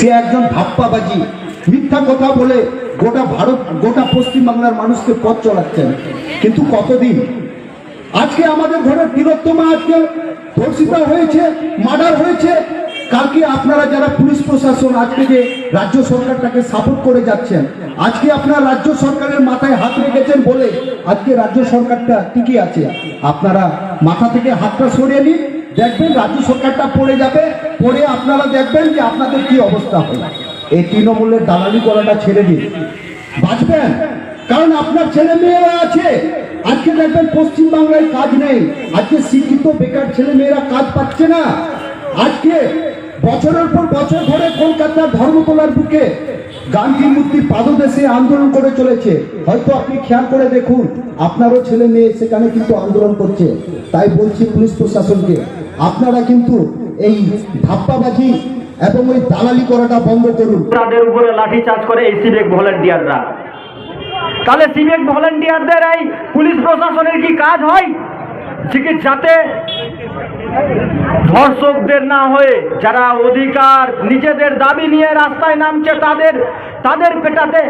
সে একজন ধাপ্পাবাজি, মিথ্যা কথা বলে গোটা ভারত, গোটা পশ্চিমবাংলার মানুষকে পথ চলাচ্ছেন। কিন্তু কতদিন? আজকে আমাদের ঘরের তিলোত্তমা আজকে ধর্ষিত হয়েছে, মার্ডার হয়েছে। কালকে আপনারা যারা পুলিশ প্রশাসন আজকে যে রাজ্য সরকারটাকে সাপোর্ট করে যাচ্ছেন, আজকে আপনারা রাজ্য সরকারের মাথায় হাত রেখেছেন বলে আজকে রাজ্য সরকারটা টিকে আছে। আপনারা মাথা থেকে হাতটা সরিয়ে নিন, দেখবেন রাজ্য সরকারটা পড়ে যাবে, পড়ে আপনারা দেখবেন যে আপনাদের কি অবস্থা হয়। এই তৃণমূলের দালালি করাটা ছেড়ে দিন, বাঁচবেন। কারণ আপনার ছেলে মেয়েরা আছে, আজকে দেখবেন পশ্চিমবাংলায় কাজ নেই, আজকে শিক্ষিত বেকার ছেলে মেয়েরা কাজ পাচ্ছে না। আজকে বছরের পর বছর ধরে কলকাতার ধর্মতলার বুকে গান্ধী মূর্তি পাদদেশে আন্দোলন করে চলেছে। হয়তো আপনি খেয়াল করে দেখুন, আপনারও ছেলে মেয়ে সেখানে কিন্তু আন্দোলন করছে। তাই বলছি পুলিশ প্রশাসনকে, আপনারা কিন্তু এই ধাপ্পাবাজি এবং ওই দালালি করাটা বন্ধ করুন। তাদের উপরে লাঠিচার্জ করে এই সিভিক ভলেন্টিয়াররা। তাহলে সিভিক ভলেন্টিয়ারদের এই পুলিশ প্রশাসনের কি কাজ হয়? যাতে ধর্ষকদের না হয়ে যারা অধিকার নিজেদের দাবি নিয়ে রাস্তায় নামছে তাদের পেটাতে।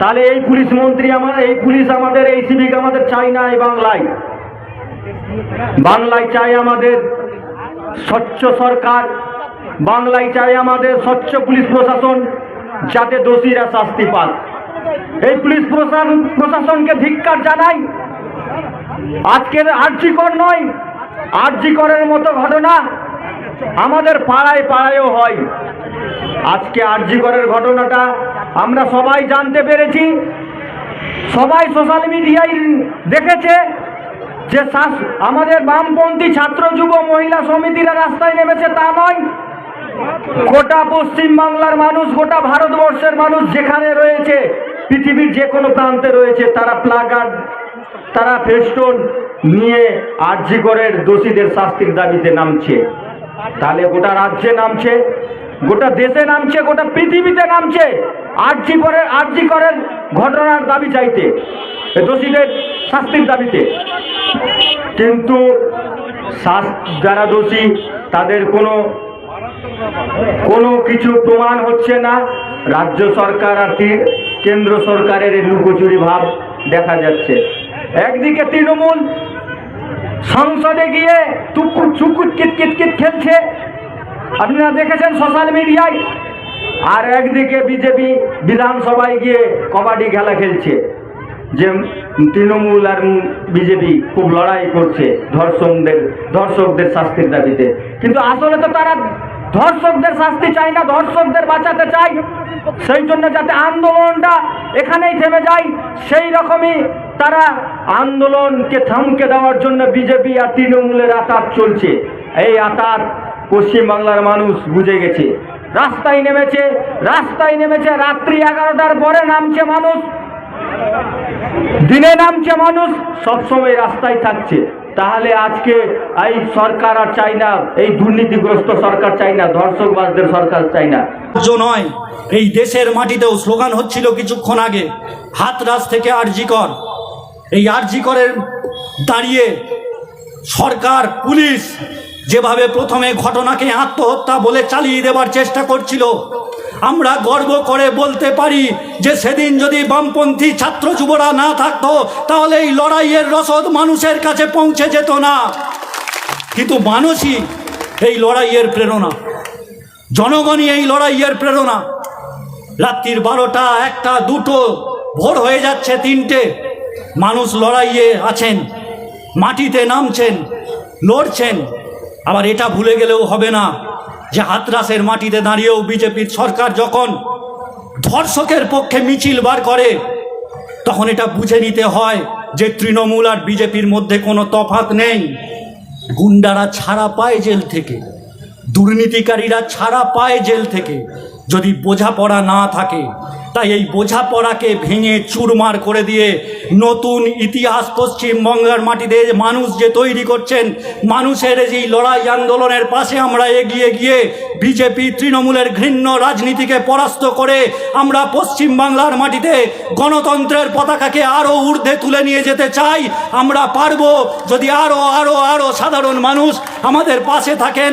তাহলে এই পুলিশ মন্ত্রী এই পুলিশ আমাদের, এই সিভিক আমাদের চাই না। এই বাংলায় চাই আমাদের স্বচ্ছ সরকার, বাংলায় চাই আমাদের স্বচ্ছ পুলিশ প্রশাসন, যাতে দোষীরা শাস্তি পান। এই পুলিশ প্রশাসনকে ধিক্কার জানাই। আজকের আরজিকর নয়, আরজিকরের মতো ঘটনা আমাদের পাড়ায় পাড়ায়ও হয়। আজকে আরজিকরের ঘটনাটা আমরা সবাই জানতে পেরেছি, সবাই সোশ্যাল মিডিয়ায় দেখেছে যে আমাদের বামপন্থী ছাত্র যুব মহিলা সমিতিরা রাস্তায় নেমেছে তা নয়, গোটা পশ্চিমবাংলার মানুষ, গোটা ভারতবর্ষের মানুষ যেখানে রয়েছে, পৃথিবীর যে কোনো প্রান্তে রয়েছে, তারা প্লাকার্ড, তারা ফেস্টুন নিয়ে আরজিকরের দোষীদের শাস্তির দাবিতে নামছে। তাহলে গোটা রাজ্যে নামছে, গোটা দেশে নামছে, গোটা পৃথিবীতে নামছে আরজিকরের ঘটনার দাবি চাইতে, দোষীদের শাস্তির দাবিতে। কিন্তু যারা দোষী তাদের কোনো কিছু প্রমাণ হচ্ছে না। রাজ্য সরকার আর কেন্দ্র সরকারের লুকোচুরি ভাব দেখা যাচ্ছে। একদিকে তৃণমূল সংসদে গিয়ে চুকুট কিটকিট খেলছে, আপনারা দেখেছেন সোশ্যাল মিডিয়ায়, আর একদিকে বিজেপি বিধানসভায় গিয়ে কবাডি খেলা খেলছে, যে তৃণমূল আর বিজেপি খুব লড়াই করছে ধর্ষকদের শাস্তির দাবিতে। কিন্তু আসলে তো তারা ধর্ষকদের শাস্তি চায় না, ধর্ষকদের বাঁচাতে চায়। সেই জন্য যাতে আন্দোলনটা এখানেই থেমে যায়, সেই রকমই তারা আন্দোলনকে থামকে দেওয়ার জন্য বিজেপি আর তৃণমূলের আতাত চলছে। এই আতাত পশ্চিমবাংলার মানুষ বুঝে গেছে, রাস্তায় নেমেছে। রাত্রি 11টার পরে নামছে মানুষ, দিনে নামছে মানুষ, সবসময় রাস্তায় থাকছে। তাহলে আজকে এই সরকার আর চাই না, এই দুর্নীতিগ্রস্ত সরকার চাই না, ধর্ষকবাজদের সরকার চাই না। নয়, এই দেশের মাটিতেও স্লোগান হচ্ছিল কিছুক্ষণ আগে, হাতরাস থেকে আরজিকর। এই আরজিকরের দাঁড়িয়ে সরকার, পুলিশ যেভাবে প্রথমে ঘটনাকে আত্মহত্যা বলে চালিয়ে দেবার চেষ্টা করছিল, আমরা গর্ব করে বলতে পারি যে সেদিন যদি বামপন্থী ছাত্র যুবরা না থাকতো, তাহলে এই লড়াইয়ের রসদ মানুষের কাছে পৌঁছে যেত না। কিন্তু মানুষই এই লড়াইয়ের প্রেরণা, জনগণই এই লড়াইয়ের প্রেরণা। রাত্রির 12টা, 1টা, 2টো, ভোর হয়ে যাচ্ছে 3টে, মানুষ লড়াইয়ে আছেন, মাটিতে নামছেন, লড়ছেন। আবার এটা ভুলে গেলেও হবে না যে হাতরাসের মাটিতে দাঁড়িয়েও বিজেপির সরকার যখন ধর্ষকের পক্ষে মিছিল বার করে, তখন এটা বুঝে নিতে হয় যে তৃণমূল আর বিজেপির মধ্যে কোনো তফাৎ নেই। গুন্ডারা ছাড়া পায় জেল থেকে, দুর্নীতিকারীরা ছাড়া পায় জেল থেকে, যদি বোঝাপড়া না থাকে। তাই এই বোঝাপড়াকে ভেঙে চুরমার করে দিয়ে নতুন ইতিহাস পশ্চিমবঙ্গের মাটিতে মানুষ যে তৈরি করছেন, মানুষের এই লড়াই আন্দোলনের পাশে আমরা এগিয়ে গিয়ে বিজেপি তৃণমূলের ঘৃণ্য রাজনীতিকে পরাস্ত করে আমরা পশ্চিমবাংলার মাটিতে গণতন্ত্রের পতাকাকে আরও ঊর্ধ্বে তুলে নিয়ে যেতে চাই। আমরা পারবো যদি আরও সাধারণ মানুষ আমাদের পাশে থাকেন।